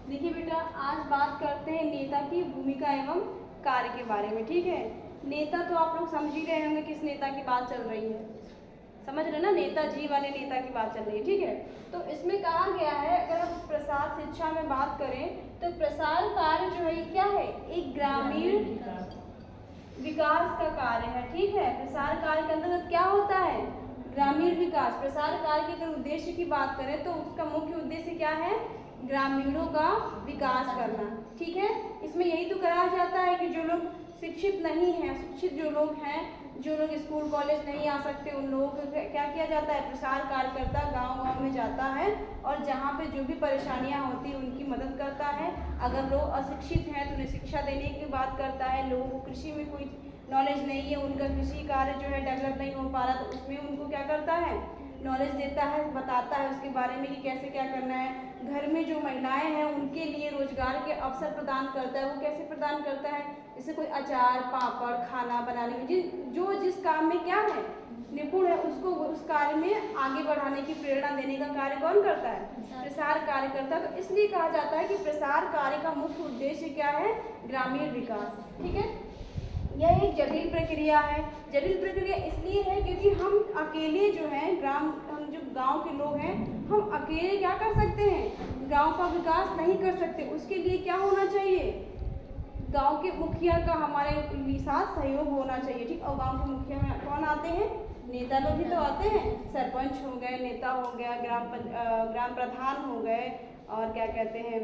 देखिए बेटा, आज बात करते हैं नेता की भूमिका एवं कार्य के बारे में। ठीक है, नेता तो आप लोग समझ ही रहे होंगे किस नेता की बात चल रही है। समझ रहे ना, नेताजी वाले नेता की बात चल रही है। ठीक है, तो इसमें कहा गया है, अगर हम प्रसार शिक्षा में बात करें तो प्रसार कार्य जो है क्या है, एक ग्रामीण विकास का कार्य है। ठीक है, प्रसार कार्य के अंतर्गत क्या होता है, ग्रामीण विकास। प्रसार कार्य के अगर उद्देश्य की बात करें तो उसका मुख्य उद्देश्य क्या है, ग्रामीणों का विकास करना। ठीक है, इसमें यही तो कहा जाता है कि जो लोग शिक्षित नहीं हैं, शिक्षित जो लोग हैं, जो लोग स्कूल कॉलेज नहीं आ सकते, उन लोगों को क्या किया जाता है, प्रसार कार्यकर्ता गांव-गांव में जाता है और जहां पे जो भी परेशानियां होती हैं उनकी मदद करता है। अगर लोग अशिक्षित हैं तो उन्हें शिक्षा देने की बात करता है। लोगों को कृषि में कोई नॉलेज नहीं है, उनका कृषि कार्य जो है डेवलप नहीं हो पा रहा, तो उसमें उनको क्या करता है, नॉलेज देता है, बताता है उसके बारे में कि कैसे क्या करना है। घर में जो महिलाएं हैं उनके लिए रोजगार के अवसर प्रदान करता है। वो कैसे प्रदान करता है, जैसे कोई अचार पापड़ खाना बनाने में जो जिस काम में क्या है निपुण है, उसको उस कार्य में आगे बढ़ाने की प्रेरणा देने का कार्य कौन करता है, प्रसार कार्य करता है। तो इसलिए कहा जाता है कि प्रसार कार्य का मुख्य उद्देश्य क्या है, ग्रामीण विकास। ठीक है, यह एक जटिल प्रक्रिया है। जटिल प्रक्रिया इसलिए है क्योंकि हम अकेले जो हैं हम जो गांव के लोग हैं, हम अकेले क्या कर सकते हैं, गांव का विकास नहीं कर सकते। उसके लिए क्या होना चाहिए, गांव के मुखिया का हमारे साथ सहयोग होना चाहिए। ठीक, और गांव के मुखिया में कौन आते हैं, नेता लोग ही तो आते हैं। सरपंच हो गए, नेता हो गया, ग्राम प्रधान हो गए, और क्या कहते हैं,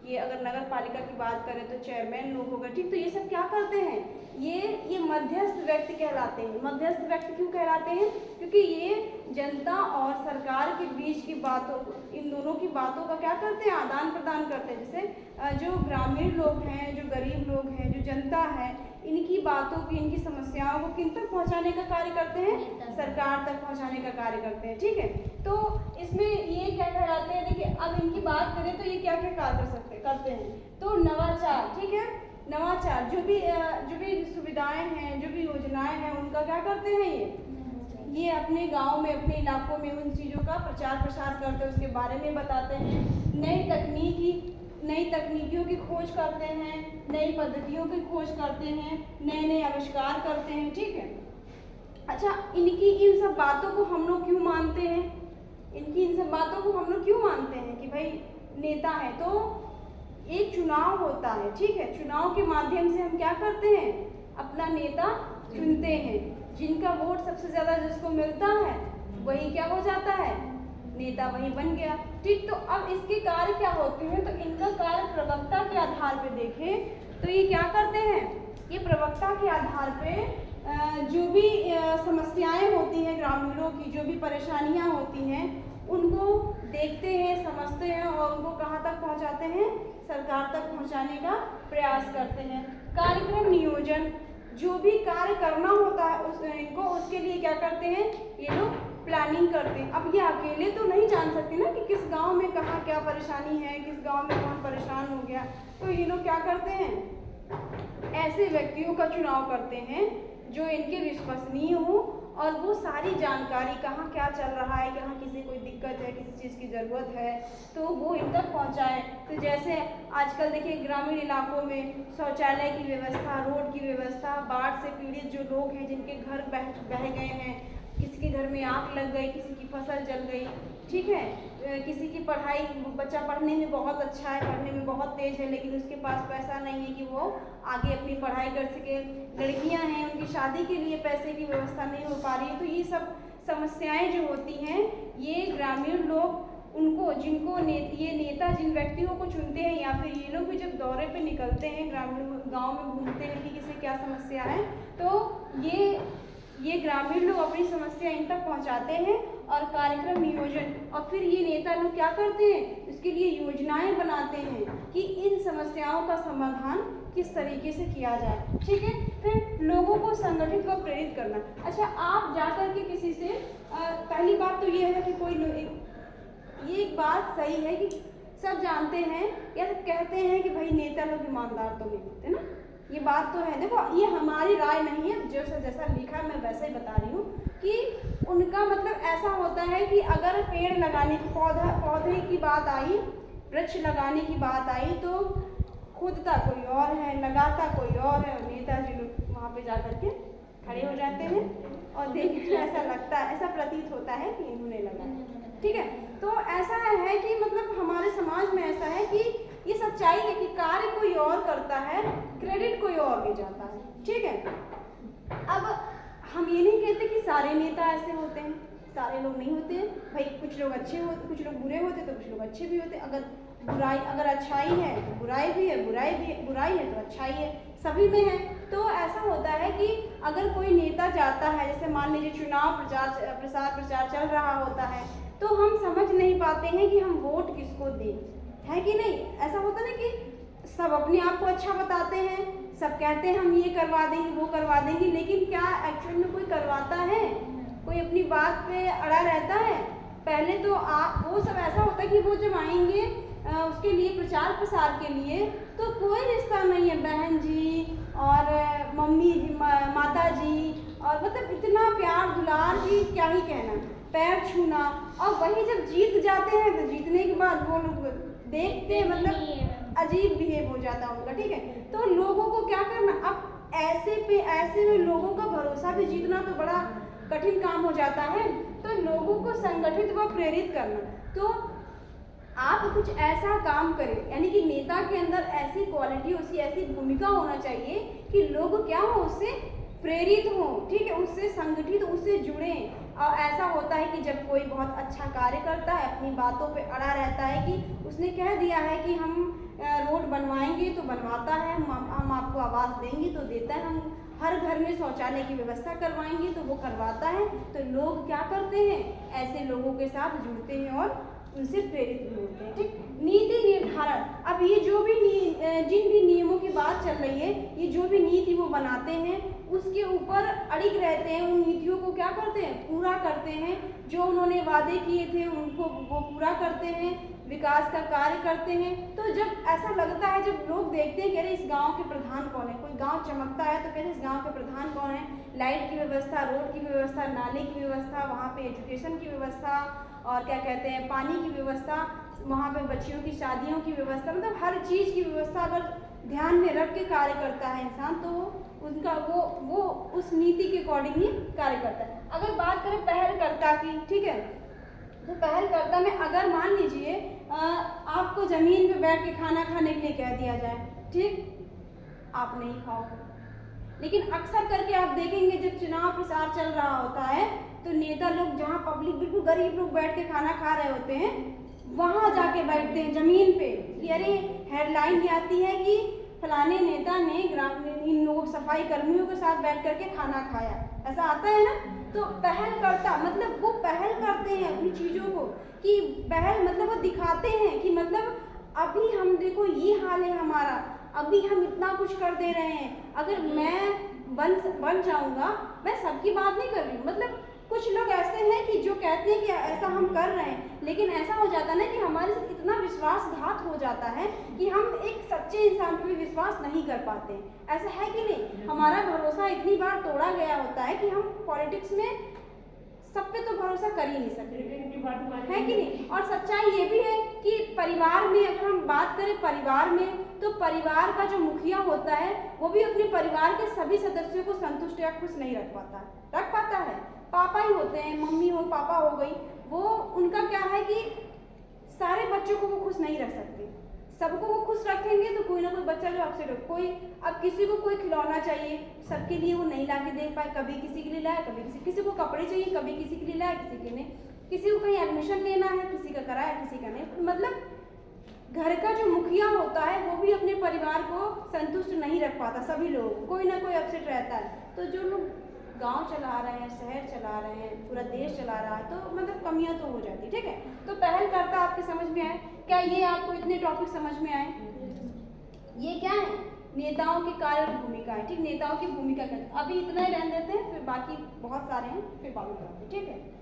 ये अगर नगर पालिका की बात करें तो चेयरमैन लोग हो गए। ठीक, तो ये सब क्या करते हैं, ये मध्यस्थ व्यक्ति कहलाते हैं। मध्यस्थ व्यक्ति क्यों कहलाते हैं, क्योंकि ये जनता और सरकार के बीच की बातों, इन दोनों की बातों का क्या करते हैं, आदान प्रदान करते हैं। जैसे जो ग्रामीण लोग हैं, जो गरीब लोग हैं, जो जनता है, इनकी बातों की, इनकी समस्याओं को किन तक पहुंचाने का कार्य करते हैं, सरकार तक पहुंचाने का कार्य करते हैं। ठीक है, तो इसमें ये क्या कहलाते हैं, देखिए अब इनकी बात करें तो ये क्या क्या कार्य करते हैं, तो नवाचार। ठीक है, नवाचार, जो भी सुविधाएं हैं, जो भी योजनाएं हैं, उनका क्या करते हैं, ये अपने गांव में, अपने इलाकों में उन चीज़ों का प्रचार प्रसार करते हैं, उसके बारे में बताते हैं। नई तकनीकियों की खोज करते हैं, नई पद्धतियों की खोज करते हैं, नए नए आविष्कार करते हैं। ठीक है, अच्छा, इन सब बातों को हम लोग क्यों मानते हैं, इन सब बातों को हम लोग क्यों मानते हैं कि भाई नेता है तो एक चुनाव होता है। ठीक है, चुनाव के माध्यम से हम क्या करते हैं, अपना नेता चुनते हैं। जिनका वोट सबसे ज़्यादा जिसको मिलता है वही क्या हो जाता है, नेता वही बन गया। ठीक, तो अब इसके कार्य क्या होते हैं, तो इनका कार्य प्रवक्ता के आधार पे देखें तो ये क्या करते हैं, ये प्रवक्ता के आधार पे जो भी समस्याएं होती हैं ग्रामीणों की, जो भी परेशानियां होती हैं, उनको देखते हैं, समझते हैं और उनको कहाँ तक पहुँचाते हैं, सरकार तक पहुँचाने का प्रयास करते हैं। कार्यक्रम नियोजन, जो भी कार्य करना होता है इनको, उसके लिए क्या करते हैं, ये लोग प्लानिंग करते हैं। अब ये अकेले तो नहीं जान सकते ना कि किस गांव में कहाँ क्या परेशानी है, किस गांव में कौन परेशान हो गया, तो ये लोग क्या करते हैं, ऐसे व्यक्तियों का चुनाव करते हैं जो इनके विश्वसनीय हो और वो सारी जानकारी, कहाँ क्या चल रहा है, कहाँ किसी कोई दिक्कत है, किसी चीज़ की ज़रूरत है, तो वो इन तक पहुँचाए। तो जैसे आजकल देखिए ग्रामीण इलाकों में शौचालय की व्यवस्था, रोड की व्यवस्था, बाढ़ से पीड़ित जो लोग हैं जिनके घर बह गए हैं, किसी के घर में आग लग गई, किसी की फसल जल गई, ठीक है, किसी की पढ़ाई, बच्चा पढ़ने में बहुत अच्छा है, पढ़ने में बहुत तेज़ है, लेकिन उसके पास पैसा नहीं है कि वो आगे अपनी पढ़ाई कर सके। लड़कियां हैं, उनकी शादी के लिए पैसे की व्यवस्था नहीं हो पा रही है। तो ये सब समस्याएं जो होती हैं, ये ग्रामीण लोग उनको, जिनको ये नेता जिन व्यक्तियों को चुनते हैं, या फिर ये लोग भी जब दौरे पे निकलते हैं, ग्रामीण गाँव में घूमते हैं कि किसे क्या समस्या है, तो ये ग्रामीण लोग अपनी समस्या इन तक पहुंचाते हैं और कार्यक्रम नियोजन, और फिर ये नेता लोग क्या करते हैं, इसके लिए योजनाएं बनाते हैं कि इन समस्याओं का समाधान किस तरीके से किया जाए। ठीक है, फिर लोगों को संगठित व प्रेरित करना। अच्छा, आप जाकर के किसी से पहली बात तो ये है कि ये एक बात सही है कि सब जानते हैं या सब कहते हैं कि भाई नेता लोग ईमानदार तो नहीं होते ना, ये बात तो है। देखो, ये हमारी राय नहीं है, जैसा लिखा है मैं वैसे ही बता रही हूँ कि उनका मतलब ऐसा होता है कि अगर पेड़ लगाने की, पौधे की बात आई वृक्ष लगाने की बात आई तो खोदता कोई और है, लगाता कोई और है, नेताजी लोग वहाँ पे जा करके खड़े हो जाते हैं और देखने में ऐसा लगता है, ऐसा प्रतीत होता है कि इन्होंने लगाया। ठीक है, तो ऐसा है कि मतलब हमारे समाज में ऐसा है कि ये सच्चाई है कि कार्य कोई और करता है, क्रेडिट कोई और ले जाता है। ठीक है, अब हम ये नहीं कहते कि सारे नेता ऐसे होते हैं, सारे लोग नहीं होते हैं भाई, कुछ लोग अच्छे होते, कुछ लोग बुरे होते, तो कुछ लोग अच्छे भी होते। अगर अच्छाई है तो बुराई भी है, बुराई है तो अच्छाई है, सभी में है। तो ऐसा होता है कि अगर कोई नेता जाता है, जैसे मान लीजिए चुनाव प्रचार चल रहा होता है, तो हम समझ नहीं पाते हैं कि हम वोट किसको दें, है कि नहीं। ऐसा होता है ना कि सब अपने आप को अच्छा बताते हैं, सब कहते हैं हम ये करवा देंगे वो करवा देंगे, लेकिन क्या एक्चुअल में कोई करवाता है? कोई अपनी बात पे अड़ा रहता है? पहले तो वो सब ऐसा होता है कि वो जब आएंगे उसके लिए प्रचार प्रसार के लिए, तो कोई रिश्ता नहीं है, बहन जी और मम्मी जी, माता जी, और मतलब इतना प्यार दुलार भी क्या ही कहना, पैर छूना। और वही जब जीत जाते हैं तो जीतने के बाद वो लोग देखते मतलब अजीब बिहेव हो जाता है उनका। ठीक है, तो लोगों को क्या करना, अब ऐसे में लोगों का भरोसा भी जीतना तो बड़ा कठिन काम हो जाता है। तो लोगों को संगठित व प्रेरित करना, तो आप कुछ ऐसा काम करें, यानी कि नेता के अंदर ऐसी क्वालिटी, उसकी ऐसी भूमिका होना चाहिए कि लोग क्या हो, उससे प्रेरित हो। ठीक है, उससे संगठित, उससे जुड़ें। और ऐसा होता है कि जब कोई बहुत अच्छा कार्य करता है, अपनी बातों पे अड़ा रहता है कि उसने कह दिया है कि हम रोड बनवाएंगे तो बनवाता है, हम आपको आवास देंगे तो देता है, हम हर घर में शौचालय की व्यवस्था करवाएंगे तो वो करवाता है। तो लोग क्या करते हैं, ऐसे लोगों के साथ जुड़ते हैं और उनसे प्रेरित भी होते हैं। ठीक, नीति निर्धारण, अब ये जो भी जिन भी नियमों की बात चल रही है, ये जो भी नीति वो बनाते हैं उसके ऊपर अड़िग रहते हैं, उन नीतियों को क्या करते हैं, पूरा करते हैं। जो उन्होंने वादे किए थे उनको वो पूरा करते हैं, विकास का कार्य करते हैं। तो जब ऐसा लगता है, जब लोग देखते हैं कि अरे इस गांव के प्रधान कौन है, कोई गांव चमकता है तो कहते हैं इस गांव के प्रधान कौन है, लाइट की व्यवस्था, रोड की व्यवस्था, नाले की व्यवस्था, वहाँ पे एजुकेशन की व्यवस्था, और क्या कहते हैं पानी की व्यवस्था, वहाँ पे बच्चियों की शादियों की व्यवस्था, मतलब हर चीज़ की व्यवस्था अगर ध्यान में रख के कार्य करता है इंसान, तो उनका वो उस नीति के अकॉर्डिंग ही कार्य करता है। अगर बात करें पहलकर्ता की, ठीक है, तो पहलकर्ता में अगर मान लीजिए आपको ज़मीन पे बैठ के खाना खाने के लिए कह दिया जाए, ठीक, आप नहीं खाओ, लेकिन अक्सर करके आप देखेंगे जब चुनाव प्रचार चल रहा होता है तो नेता लोग जहाँ पब्लिक बिल्कुल गरीब लोग बैठ के खाना खा रहे होते हैं, वहाँ जाके बैठते हैं ज़मीन पे कि अरे हेडलाइन ये आती है कि फलाने नेता ने इन लोगों सफाई कर्मियों के साथ बैठ करके खाना खाया, ऐसा आता है ना। तो पहल करता मतलब वो पहल करते हैं अपनी चीज़ों को, कि पहल मतलब वो दिखाते हैं कि मतलब अभी हम देखो ये हाल है हमारा, अभी हम इतना कुछ कर दे रहे हैं, अगर मैं बन जाऊंगा, मैं सबकी बात नहीं कर रही हूँ, मतलब कुछ लोग ऐसे हैं कि जो कहते हैं कि ऐसा हम कर रहे हैं, लेकिन ऐसा हो जाता है ना कि हमारे साथ इतना विश्वासघात हो जाता है कि हम एक सच्चे इंसान पर भी विश्वास नहीं कर पाते। ऐसा है कि नहीं, हमारा भरोसा इतनी बार तोड़ा गया होता है कि हम पॉलिटिक्स में सब पे तो भरोसा कर ही नहीं सकते, है कि नहीं। और सच्चाई ये भी है कि परिवार में अगर हम बात करें परिवार में, तो परिवार का जो मुखिया होता है वो भी अपने परिवार के सभी सदस्यों को संतुष्ट या खुश नहीं रख पाता है। पापा ही होते हैं, मम्मी हो पापा हो गई, वो उनका क्या है कि सारे बच्चों को वो खुश नहीं रख सकते, सबको वो खुश रखेंगे तो कोई ना कोई बच्चा जो आपसे कोई, अब किसी को कोई खिलौना चाहिए, सबके लिए वो नहीं ला के दे पाए, कभी किसी के लिए लाए, कभी किसी को कपड़े चाहिए, कभी किसी के लिए लाए, किसी के नहीं, किसी को कहीं एडमिशन लेना है, किसी का कराया, किसी का नहीं। मतलब घर का जो मुखिया होता है वो भी अपने परिवार को संतुष्ट नहीं रख पाता, सभी लोग कोई ना कोई अपसेट रहता है। तो जो लोग गांव चला रहे हैं, शहर चला रहे हैं, पूरा देश चला रहा है, तो मतलब कमियां तो हो जाती, ठीक है। तो पहलकर्ता आपके समझ में आए क्या, ये आपको इतने टॉपिक समझ में आए, ये क्या है, नेताओं की कार्य और भूमिका है, ठीक, नेताओं की भूमिका क्या, अभी इतना ही रहने देते हैं, फिर बाकी बहुत सारे हैं, फिर बात करते हैं, ठीक है।